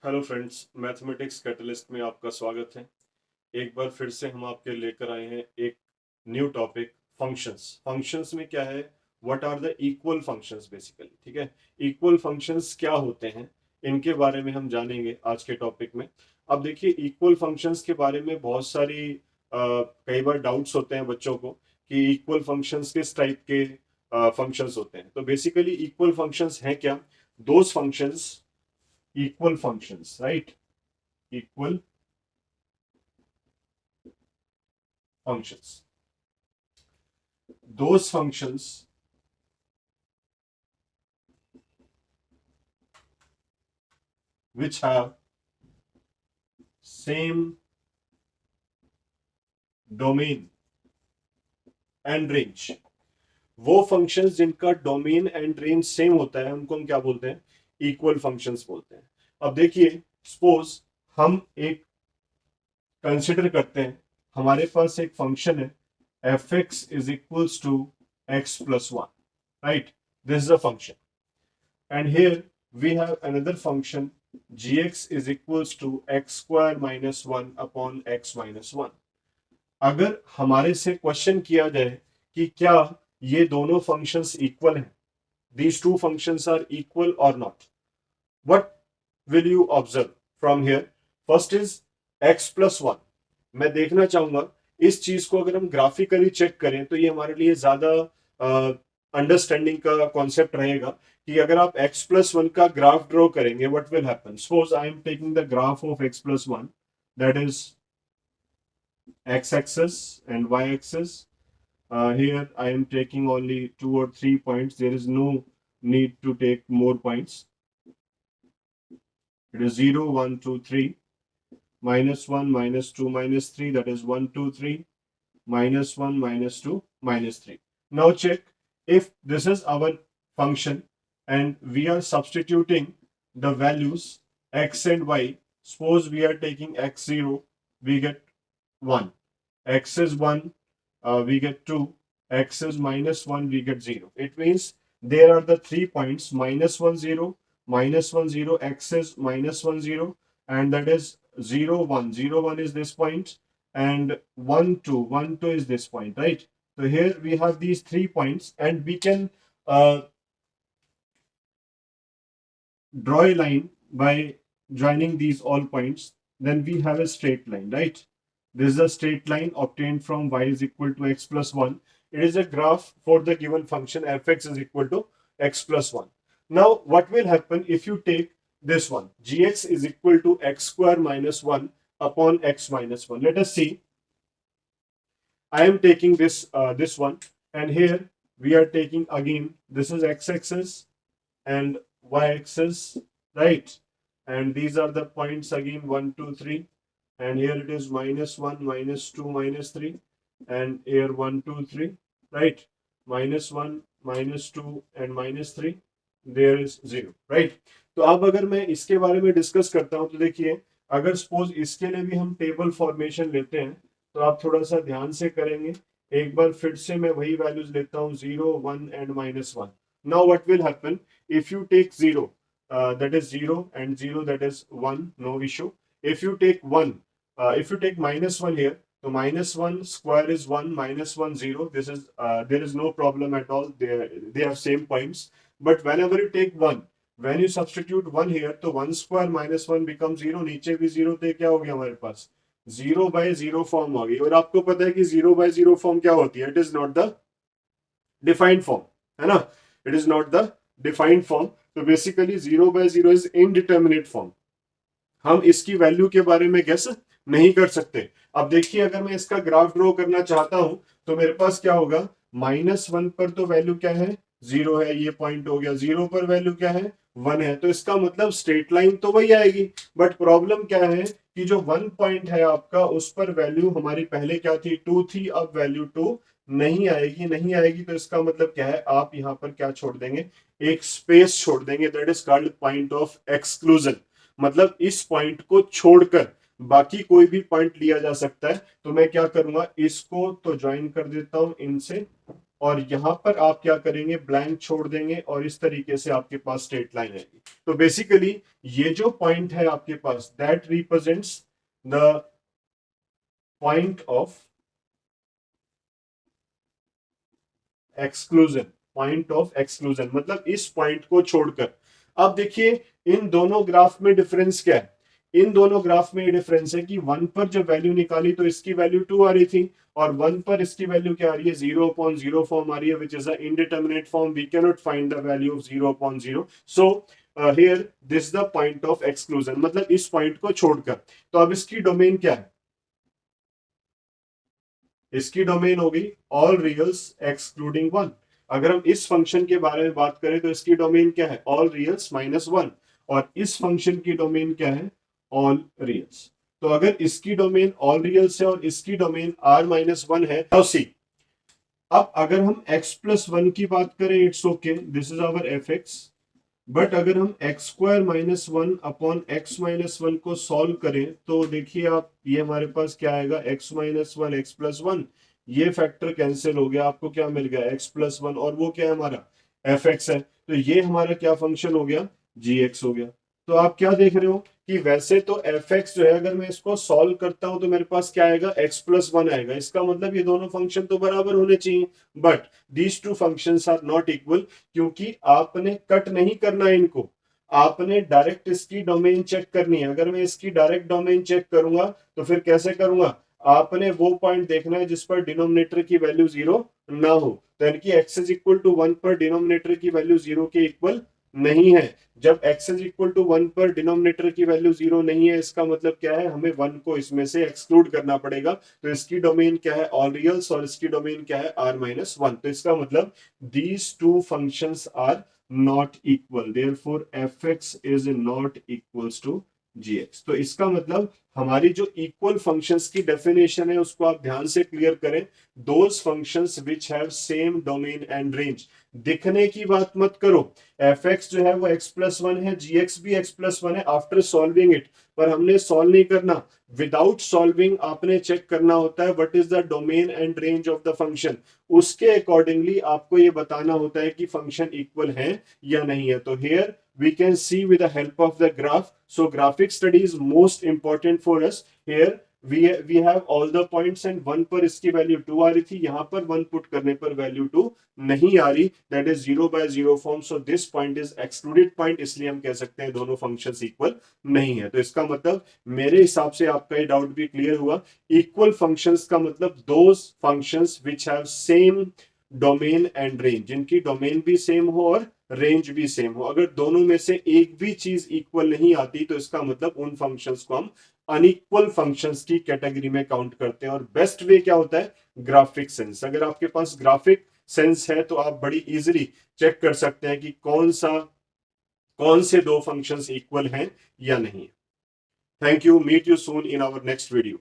Hello friends, mathematics catalyst में आपका स्वागत है। एक बार फिर से हम आपके लेकर आए हैं एक न्यू टॉपिक, फंक्शंस। फंक्शंस में क्या है, what are the equal functions basically. ठीक है, इक्वल फंक्शंस क्या होते हैं, इनके बारे में हम जानेंगे आज के टॉपिक में। अब देखिए, इक्वल फंक्शंस के बारे में बहुत सारी कई बार डाउट्स होते हैं बच्चों को कि इक्वल फंक्शंस किस टाइप के फंक्शंस होते हैं। तो बेसिकली इक्वल फंक्शंस हैं क्या, those functions, equal functions, right? Equal functions. Those functions which have same domain and range, वो फंक्शंस जिनका डोमेन एंड रेंज सेम होता है उनको हम क्या बोलते हैं, इक्वल फंक्शंस बोलते हैं। अब देखिए, सपोज हम एक कंसिडर करते हैं, हमारे पास एक फंक्शन है F X is equals to X plus one, right? This is a function and here we have another function gx is equals to x square minus 1 upon x minus 1। अगर हमारे से question किया जाए कि क्या ये दोनों फंक्शंस इक्वल हैं, these two functions are equal or not, what will you observe from here? First is x plus 1। मैं देखना चाहूंगा इस चीज को अगर हम ग्राफिकली चेक करें तो ये हमारे लिए ज्यादा अंडरस्टैंडिंग का कॉन्सेप्ट रहेगा कि अगर आप x प्लस वन का ग्राफ ड्रॉ करेंगे, what will happen? Suppose I am taking the graph of x plus one, that is x axis and y axis. Here I am taking only 2 or 3 points, there is no need to take more points. It is 0 1 2 3, minus 1 minus 2 minus 3, that is 1 2 3, minus 1 minus 2 minus 3. Now check if this is our function and we are substituting the values x and y. Suppose we are taking x0, we get 1, x is 1, we get 2, x is minus 1, we get 0. It means there are the 3 points minus 1 0, minus 1 0, x is minus 1 0, and that is 0 1. 0 1 is this point, and 1 2, 1 2 is this point, right? So here we have these 3 points and we can draw a line by joining these all points. Then we have a straight line, right? This is a straight line obtained from y is equal to x plus 1. It is a graph for the given function fx is equal to x plus 1. Now what will happen if you take this one, gx is equal to x square minus 1 upon x minus 1. Let us see. I am taking this one, and here we are taking again, this is x-axis and y-axis, right? And these are the points again, 1 2 3, and here it is minus 1 minus 2 minus 3, and here 1 2 3, right? Minus 1 minus 2 and minus 3, there is 0, right? तो अब अगर मैं इसके बारे में discuss करता हूं तो देखिए, अगर सपोज इसके लिए भी हम टेबल फॉर्मेशन लेते हैं तो आप थोड़ा सा ध्यान से करेंगे। एक बार फिर से मैं वही वैल्यूज लेता हूं, 0 1 and minus 1। Now what will happen if you take 0, that is 0, and 0, that is 1, no issue. If you take 1, if you take minus 1 here, so minus 1 square is 1, minus 1 0, this is there is no problem at all, they have same points. But whenever you take 1, when you substitute 1 here, तो 1 square minus 1 becomes 0, नीचे भी 0, तो क्या हो गया हमारे पास, 0 by 0 form आ गई। और आपको पता है कि 0 by 0 फॉर्म क्या होती है, it is not the defined form, है ना? It is not the defined form. तो basically 0 by 0 is indeterminate form, हम इसकी वैल्यू के बारे में गेस नहीं कर सकते। अब देखिए, अगर मैं इसका ग्राफ ड्रॉ करना चाहता हूं तो मेरे पास क्या होगा, माइनस 1 पर तो वैल्यू क्या है, 0 है, ये पॉइंट हो गया। 0 पर वैल्यू क्या है, 1 है, तो इसका मतलब स्ट्रेट लाइन तो वही आएगी। बट प्रॉब्लम क्या है कि जो 1 पॉइंट है आपका, उस पर वैल्यू हमारी पहले क्या थी, 2 थी, अब वैल्यू 2 नहीं आएगी। नहीं आएगी तो इसका मतलब क्या है, आप यहां पर क्या छोड़ देंगे, एक स्पेस छोड़ देंगे, that is called point of exclusion. मतलब इस पॉइंट को छोड़कर बाकी कोई भी पॉइंट लिया जा सकता है। तो मैं क्या करूंगा, इसको तो ज्वाइन कर देता हूं इनसे, और यहां पर आप क्या करेंगे, ब्लैंक छोड़ देंगे और इस तरीके से आपके पास स्ट्रेट लाइन आएगी। तो बेसिकली ये जो पॉइंट है आपके पास, that represents the point of exclusion. Point of exclusion मतलब इस पॉइंट को छोड़कर। अब देखिए इन दोनों ग्राफ में डिफरेंस क्या है। इन दोनों ग्राफ में ये डिफरेंस है कि 1 पर जब वैल्यू निकाली तो इसकी वैल्यू 2 आ रही थी, और 1 पर इसकी वैल्यू क्या आ रही है, 0/0 फॉर्म आ रही है, which is a indeterminate form. We can not find the value of 0/0। So here this the point of exclusion, मतलब इस पॉइंट को छोड़कर। तो अब इसकी डोमेन क्या है, इसकी डोमेन होगी ऑल रियल्स एक्सक्लूडिंग वन। अगर हम इस फंक्शन के बारे में बात करें तो इसकी डोमेन क्या है, ऑल रियल्स माइनस वन। और इस फंक्शन की डोमेन क्या है, ऑल रियल्स। तो अगर इसकी डोमेन ऑल रियल्स है और इसकी डोमेन r-1 है, तो सी। अब अगर हम x+1 की बात करें, it's okay, this is our F X. But अगर हम x² - 1 अपॉन x-1 को सॉल्व करें तो देखिए आप, ये हमारे पास क्या आएगा, x-1 x+1, ये फैक्टर कैंसिल हो गया, आपको क्या मिल गया, x+1, और वो क्या है हमारा एफ एक्स है। तो ये हमारा क्या फंक्शन हो गया, जी एक्स हो गया। तो आप क्या देख रहे हो कि वैसे तो एफ एक्स जो है, अगर मैं इसको सॉल्व करता हूं तो मेरे पास क्या आएगा, x+1 आएगा। इसका मतलब ये दोनों फंक्शन तो बराबर होने चाहिए, but these two functions are not equal, क्योंकि आपने कट नहीं करना है इनको, आपने डायरेक्ट इसकी डोमेन चेक करनी है। अगर मैं इसकी डायरेक्ट डोमेन चेक करूंगा तो फिर कैसे करूंगा, आपने वो पॉइंट देखना है जिस पर डिनोमिनेटर की वैल्यू 0 ना हो। तो यानी कि x इज इक्वल टू 1 पर डिनोमिनेटर की वैल्यू 0 के इक्वल नहीं है। जब x इज इक्वल टू 1 पर डिनोमिनेटर की वैल्यू 0 नहीं है, इसका मतलब क्या है, हमें 1 को इसमें से एक्सक्लूड करना पड़ेगा। तो इसकी डोमेन क्या है, ऑल रियल्स, और इसकी डोमेन क्या है, r-1। तो इसका मतलब these two functions are not equal, therefore fx is not equals to gx। तो इसका मतलब हमारी जो इक्वल फंक्शंस की डेफिनेशन है उसको आप ध्यान से क्लियर करें, those functions which have same domain and range. दिखने की बात मत करो, एफ एक्स जो है वो x+1 है, जी एक्स भी x+1 है आफ्टर सॉल्विंग इट, पर हमने सॉल्व नहीं करना। विदाउट सॉल्विंग आपने चेक करना होता है what is the domain and range of the function. उसके अकॉर्डिंगली आपको ये बताना होता है कि फंक्शन इक्वल है या नहीं है। तो here we can see with the help of the graph, so graphic study is most important for us। here we have all the points and 1 पर इसकी वैल्यू 2 आ रही थी, यहां पर 1 पुट करने पर वैल्यू 2 नहीं आ रही, that is 0/0 form. So this point is excluded point, इसलिए हम कह सकते हैं दोनों फंक्शंस इक्वल नहीं है। तो इसका मतलब मेरे हिसाब से आपका ये डाउट भी क्लियर हुआ। इक्वल फंक्शंस का मतलब those functions which have same domain and range, जिनकी डोमेन भी सेम हो और रेंज भी सेम हो। अगर दोनों में से एक भी चीज इक्वल नहीं आती तो इसका मतलब उन फंक्शंस को हम अनइक्वल फंक्शंस की कैटेगरी में काउंट करते हैं। और बेस्ट वे क्या होता है, ग्राफिक सेंस। अगर आपके पास ग्राफिक सेंस है तो आप बड़ी इजीली चेक कर सकते हैं कि कौन से दो फंक्शंस इक्वल हैं या नहीं। Thank you, meet you soon in our next video.